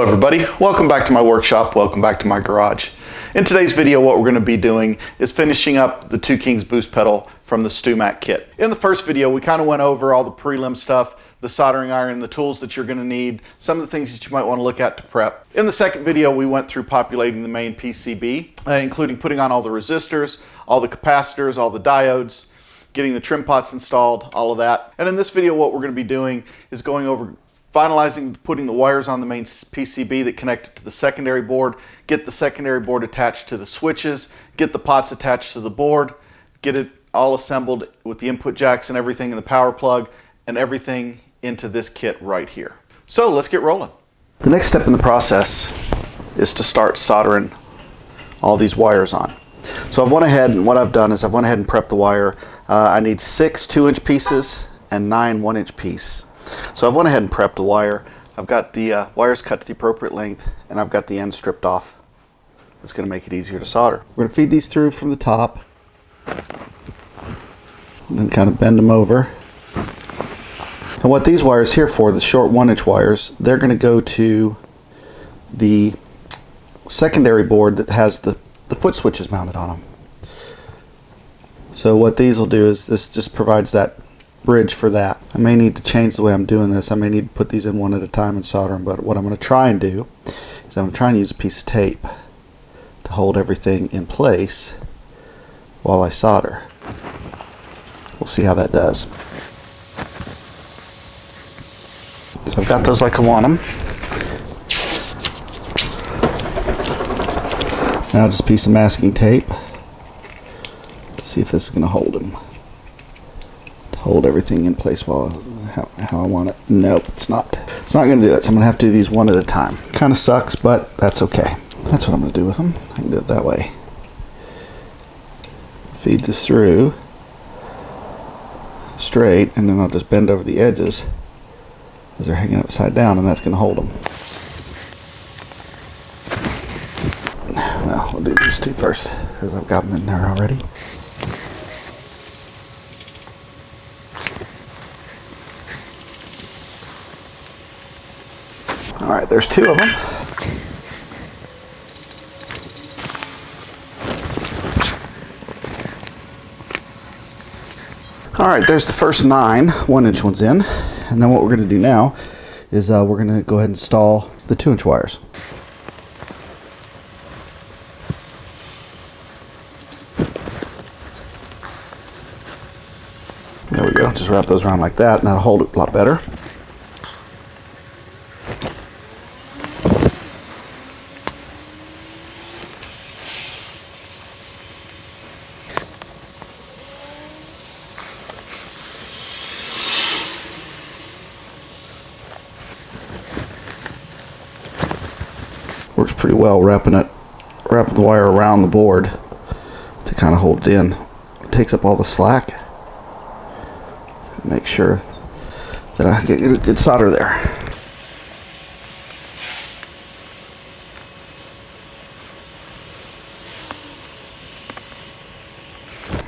everybody, welcome back to my workshop, welcome back to my garage. In today's video what we're going to be doing is finishing up the Two Kings boost pedal from the StewMac kit. In the first video we kind of went over all the prelim stuff, the soldering iron, the tools that you're going to need, some of the things that you might want to look at to prep. In the second video we went through populating the main PCB, including putting on all the resistors, all the capacitors, all the diodes, getting the trim pots installed, all of that. And in this video what we're going to be doing is going over finalizing putting the wires on the main PCB that connect it to the secondary board, get the secondary board attached to the switches, get the pots attached to the board, get it all assembled with the input jacks and everything and the power plug and everything into this kit right here. So let's get rolling. The next step in the process is to start soldering all these wires on. So I've went ahead and what I've done is I've went ahead and prepped the wire. I need 6 2-inch pieces and 9 1-inch pieces. So I've went ahead and prepped the wire. I've got the wires cut to the appropriate length and I've got the ends stripped off. It's going to make it easier to solder. We're going to feed these through from the top and then kind of bend them over. And what these wires here for, the short 1-inch wires, they're going to go to the secondary board that has the foot switches mounted on them. So what these will do is this just provides that bridge for that. I may need to change the way I'm doing this. I may need to put these in one at a time and solder them, but what I'm going to try and do is I'm going to try and use a piece of tape to hold everything in place while I solder. We'll see how that does. So I've got those like I want them. Now just a piece of masking tape. See if this is going to hold them. Hold everything in place while how I want it. Nope, it's not. It's not going to do it. So I'm going to have to do these one at a time. Kind of sucks, but that's okay. That's what I'm going to do with them. I can do it that way. Feed this through straight, and then I'll just bend over the edges as they're hanging upside down, and that's going to hold them. Well, we'll do these two first because I've got them in there already. All right, there's 2 of them. All right, there's the first 9 1-inch ones in. And then what we're going to do now is we're going to go ahead and install the 2-inch wires. There we go. Just wrap those around like that, and that'll hold it a lot better. Works pretty well wrapping the wire around the board to kind of hold it in. It takes up all the slack. Make sure that I get a good solder there.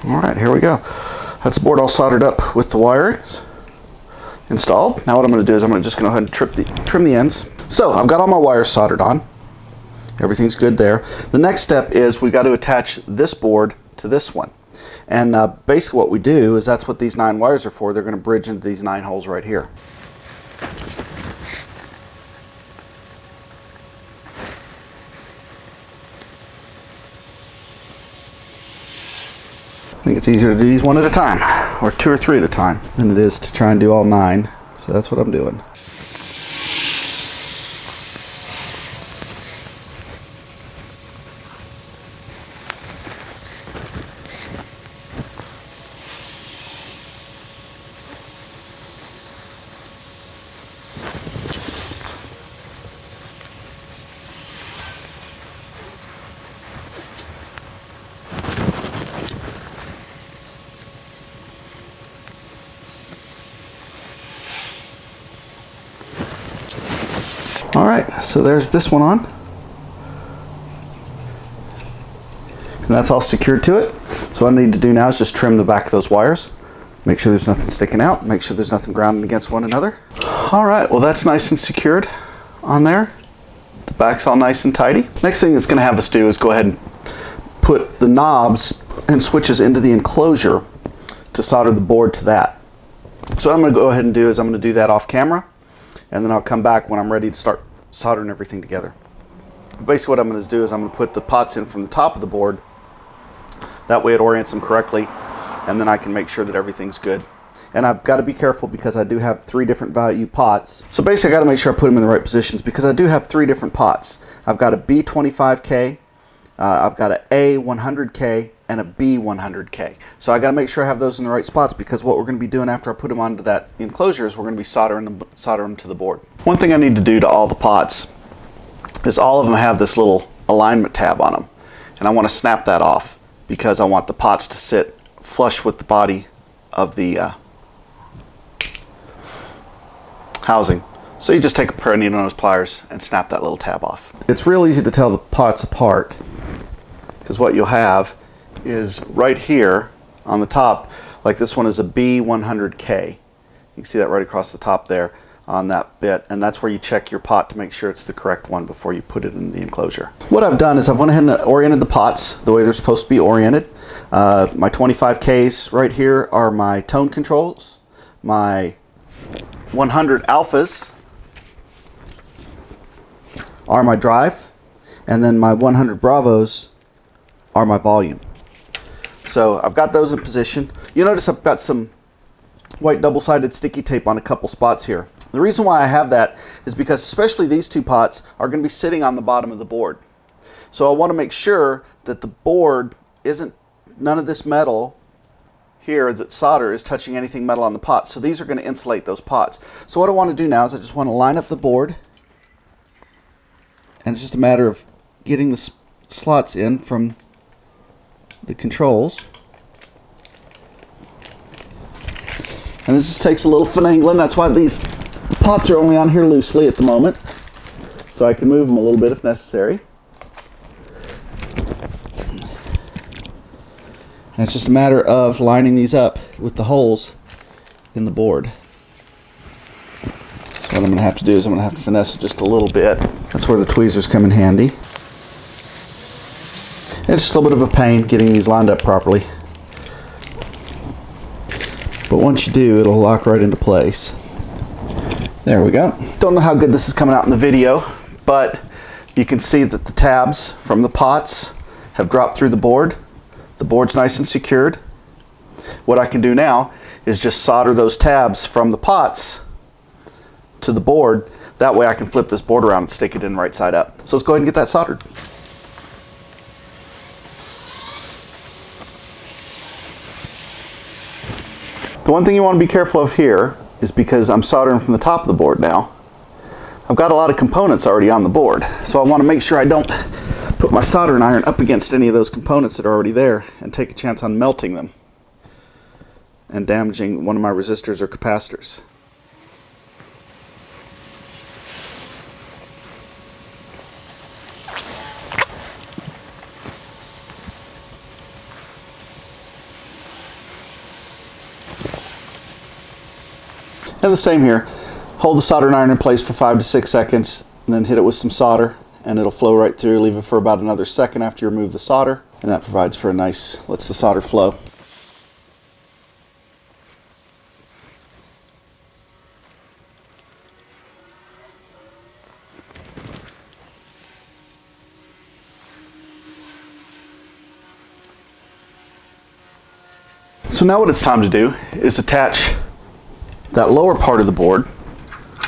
Alright, here we go. That's the board all soldered up with the wires installed. Now what I'm going to do is I'm just going to go ahead and trim the ends. So I've got all my wires soldered on. Everything's good there. The next step is we got to attach this board to this one. And basically what we do is that's what these 9 wires are for. They're going to bridge into these 9 holes right here. I think it's easier to do these one at a time, or 2 or 3 at a time, than it is to try and do all 9. So that's what I'm doing. Alright, so there's this one on. And that's all secured to it. So what I need to do now is just trim the back of those wires. Make sure there's nothing sticking out. Make sure there's nothing grounding against one another. Alright, well that's nice and secured on there. Back's all nice and tidy. Next thing that's going to have us do is go ahead and put the knobs and switches into the enclosure to solder the board to that. So what I'm going to go ahead and do is I'm going to do that off camera, and then I'll come back when I'm ready to start soldering everything together. Basically what I'm going to do is I'm going to put the pots in from the top of the board. That way it orients them correctly, and then I can make sure that everything's good. And I've got to be careful because I do have 3 different value pots. So basically I got to make sure I put them in the right positions because I do have 3 different pots. I've got a B25K, I've got an A100K, and a B100K. So I got to make sure I have those in the right spots because what we're going to be doing after I put them onto that enclosure is we're going to be soldering them to the board. One thing I need to do to all the pots is all of them have this little alignment tab on them. And I want to snap that off because I want the pots to sit flush with the body of the housing. So you just take a pair of needle nose pliers and snap that little tab off. It's real easy to tell the pots apart because what you'll have is right here on the top, like this one is a B100K. You can see that right across the top there on that bit, and that's where you check your pot to make sure it's the correct one before you put it in the enclosure. What I've done is I've went ahead and oriented the pots the way they're supposed to be oriented. My 25Ks right here are my tone controls. My 100 alphas are my drive, and then my 100 bravos are my volume. So I've got those in position. You notice I've got some white double-sided sticky tape on a couple spots here. The reason why I have that is because especially these 2 pots are going to be sitting on the bottom of the board. So I want to make sure that the board isn't, none of this metal here that solder is touching anything metal on the pot. So these are going to insulate those pots. So what I want to do now is I just want to line up the board, and it's just a matter of getting the slots in from the controls. And this just takes a little finagling. That's why these pots are only on here loosely at the moment, so I can move them a little bit if necessary. And it's just a matter of lining these up with the holes in the board. So what I'm going to have to do is I'm going to have to finesse it just a little bit. That's where the tweezers come in handy. It's just a little bit of a pain getting these lined up properly. But once you do, it'll lock right into place. There we go. Don't know how good this is coming out in the video, but you can see that the tabs from the pots have dropped through the board. The board's nice and secured. What I can do now is just solder those tabs from the pots to the board. That way I can flip this board around and stick it in right side up. So let's go ahead and get that soldered. The one thing you want to be careful of here is because I'm soldering from the top of the board now. I've got a lot of components already on the board, so I want to make sure I don't put my soldering iron up against any of those components that are already there and take a chance on melting them and damaging one of my resistors or capacitors. And the same here. Hold the soldering iron in place for 5 to 6 seconds, and then hit it with some solder, and it'll flow right through. Leave it for about another second after you remove the solder, and that provides for a nice, lets the solder flow. So now what it's time to do is attach that lower part of the board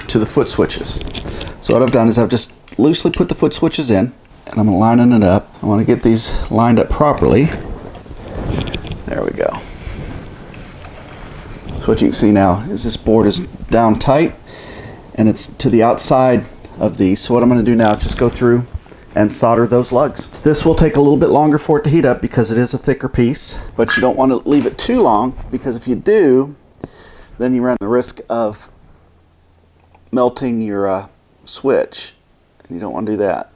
to the foot switches. So what I've done is I've just loosely put the foot switches in, and I'm lining it up. I want to get these lined up properly. There we go. So what you can see now is this board is down tight and it's to the outside of these. So what I'm going to do now is just go through and solder those lugs. This will take a little bit longer for it to heat up because it is a thicker piece, but you don't want to leave it too long, because if you do, then you run the risk of melting your switch, and you don't want to do that.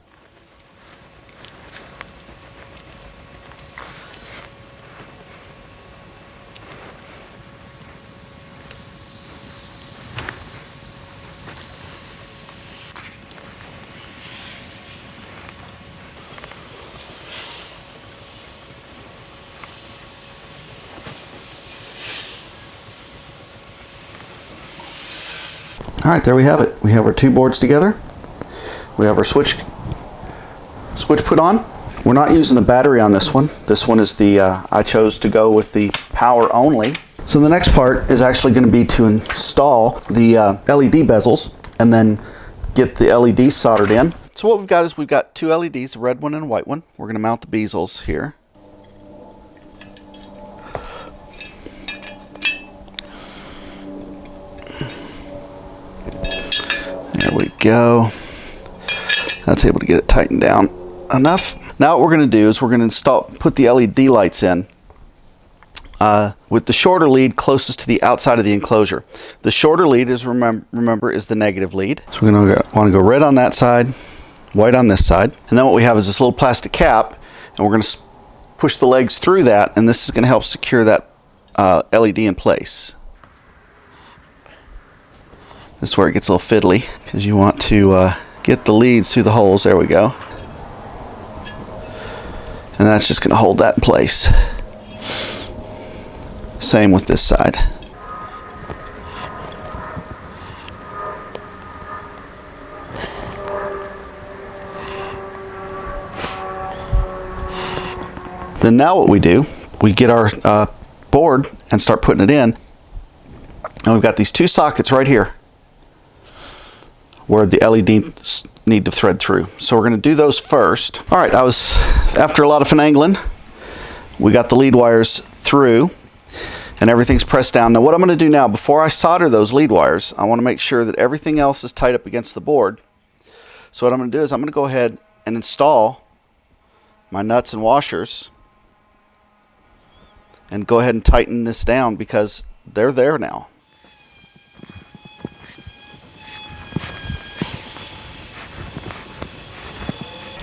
All right, there we have it. We have our two boards together. We have our switch put on. We're not using the battery on this one. This one is the, I chose to go with the power only. So the next part is actually going to be to install the LED bezels and then get the LEDs soldered in. So what we've got is we've got two LEDs, a red one and a white one. We're going to mount the bezels here. There we go. That's able to get it tightened down enough. Now what we're going to do is we're going to put the LED lights in with the shorter lead closest to the outside of the enclosure. The shorter lead is, remember, is the negative lead. So we're going to want to go red on that side, white on this side. And then what we have is this little plastic cap, and we're going to push the legs through that, and this is going to help secure that LED in place. This is where it gets a little fiddly, because you want to get the leads through the holes. There we go. And that's just going to hold that in place. Same with this side. Then now what we do, we get our board and start putting it in. And we've got these two sockets right here where the LEDs need to thread through. So we're going to do those first. All right, after a lot of finagling, we got the lead wires through and everything's pressed down. Now what I'm going to do now, before I solder those lead wires, I want to make sure that everything else is tight up against the board. So what I'm going to do is I'm going to go ahead and install my nuts and washers and go ahead and tighten this down because they're there now.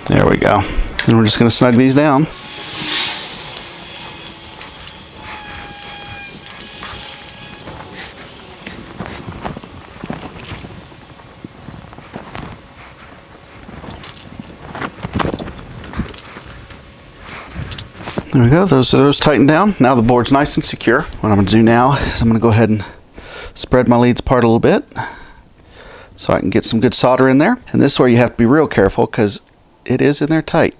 There we go. And we're just going to snug these down. There we go. Those tightened down. Now the board's nice and secure. What I'm going to do now is I'm going to go ahead and spread my leads apart a little bit so I can get some good solder in there. And this is where you have to be real careful because it is in there tight.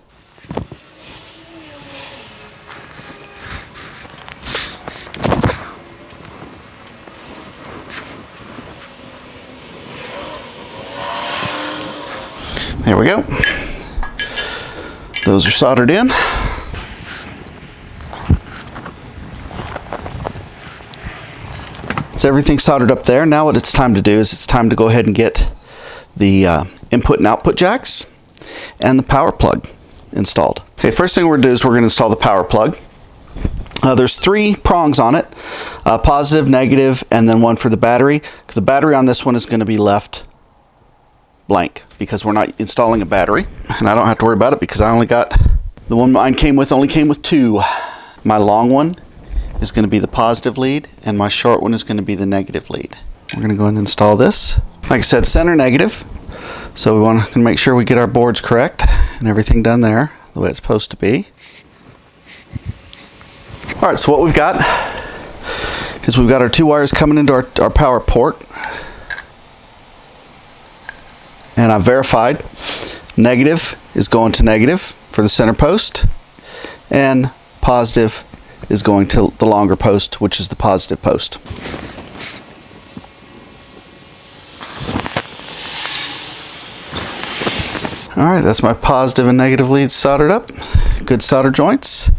There we go. Those are soldered in. So everything's soldered up there. Now what it's time to do is it's time to go ahead and get the input and output jacks and the power plug installed. Okay, first thing we're going to do is we're going to install the power plug. There's three prongs on it, positive, negative, and then one for the battery. The battery on this one is going to be left blank because we're not installing a battery, and I don't have to worry about it because I only got the one mine only came with two. My long one is going to be the positive lead, and my short one is going to be the negative lead. We're going to go ahead and install this. Like I said, center negative. So we want to make sure we get our boards correct and everything done there the way it's supposed to be. All right, so what we've got is we've got our two wires coming into our power port. And I've verified negative is going to negative for the center post, and positive is going to the longer post, which is the positive post. All right, that's my positive and negative leads soldered up. Good solder joints.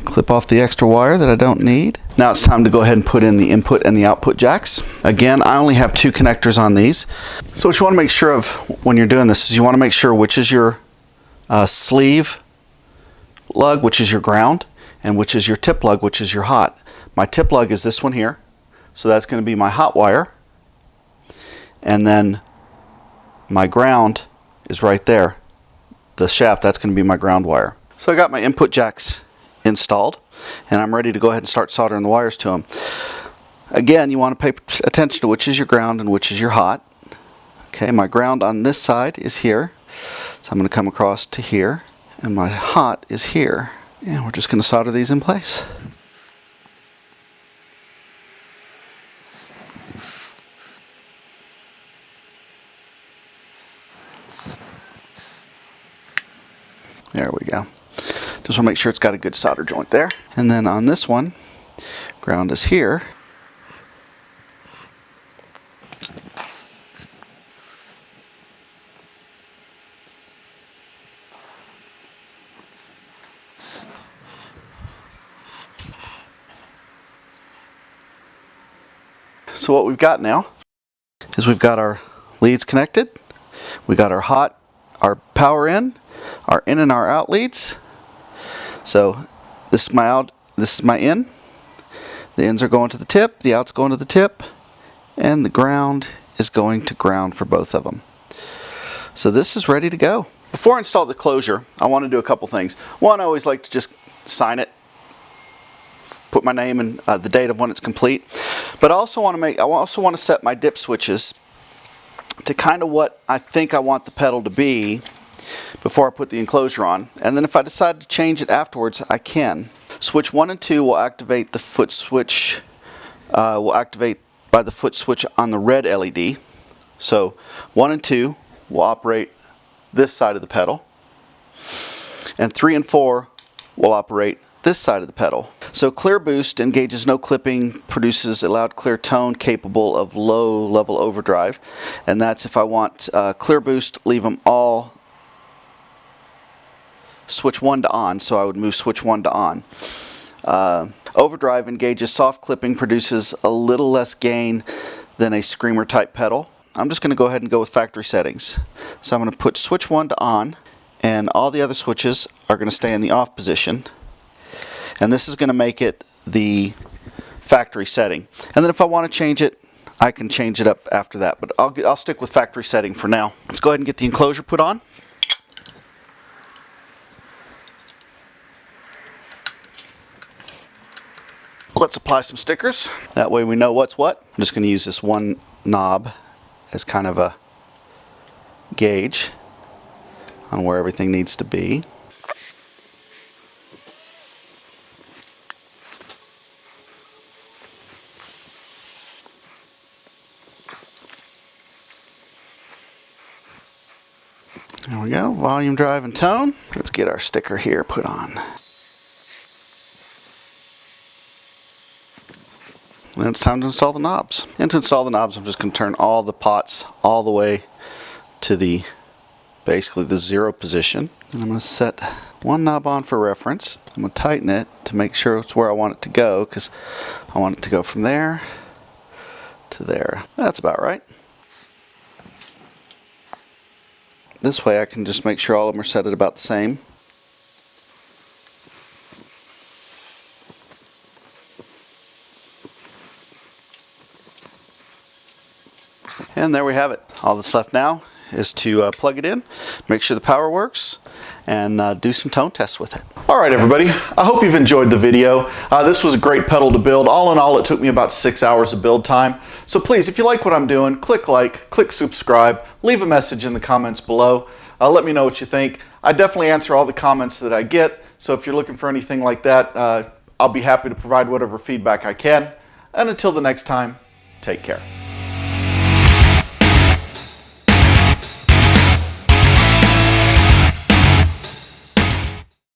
Clip off the extra wire that I don't need. Now it's time to go ahead and put in the input and the output jacks. Again, I only have two connectors on these. So what you want to make sure of when you're doing this is you want to make sure which is your sleeve lug, which is your ground, and which is your tip lug, which is your hot. My tip lug is this one here. So that's going to be my hot wire. And then my ground is right there. The shaft, that's going to be my ground wire. So I got my input jacks installed, and I'm ready to go ahead and start soldering the wires to them. Again, you want to pay attention to which is your ground and which is your hot. Okay, my ground on this side is here. So I'm going to come across to here, and my hot is here. And we're just going to solder these in place. Just want to make sure it's got a good solder joint there. And then on this one, ground is here. So what we've got now is we've got our leads connected, we got our power in, our in and our out leads. So this is my out, this is my in. The ins are going to the tip, the out's going to the tip, and the ground is going to ground for both of them. So this is ready to go. Before I install the closure, I want to do a couple things. One, I always like to just sign it, put my name and the date of when it's complete. But I also want to set my dip switches to kind of what I think I want the pedal to be before I put the enclosure on. And then if I decide to change it afterwards, I can. Switch 1 and 2 will activate the foot switch, will activate by the foot switch on the red LED. So 1 and 2 will operate this side of the pedal. And 3 and 4 will operate this side of the pedal. So clear boost engages no clipping, produces a loud clear tone capable of low level overdrive. And that's if I want clear boost, leave them all switch 1 to on, so I would move switch 1 to on. Overdrive engages soft clipping, produces a little less gain than a screamer type pedal. I'm just going to go ahead and go with factory settings. So I'm going to put switch 1 to on, and all the other switches are going to stay in the off position. And this is going to make it the factory setting. And then if I want to change it, I can change it up after that. But I'll stick with factory setting for now. Let's go ahead and get the enclosure put on. Let's apply some stickers. That way we know what's what. I'm just going to use this one knob as kind of a gauge on where everything needs to be. There we go, volume, drive, and tone. Let's get our sticker here put on. Then it's time to install the knobs. And to install the knobs, I'm just going to turn all the pots all the way to the basically the 0 position. And I'm going to set one knob on for reference. I'm going to tighten it to make sure it's where I want it to go, because I want it to go from there to there. That's about right. This way I can just make sure all of them are set at about the same. And there we have it. All that's left now is to plug it in, make sure the power works, and do some tone tests with it. Alright everybody, I hope you've enjoyed the video. This was a great pedal to build. All in all, it took me about 6 hours of build time. So please, if you like what I'm doing, click like, click subscribe, leave a message in the comments below. Let me know what you think. I definitely answer all the comments that I get, so if you're looking for anything like that, I'll be happy to provide whatever feedback I can. And until the next time, take care.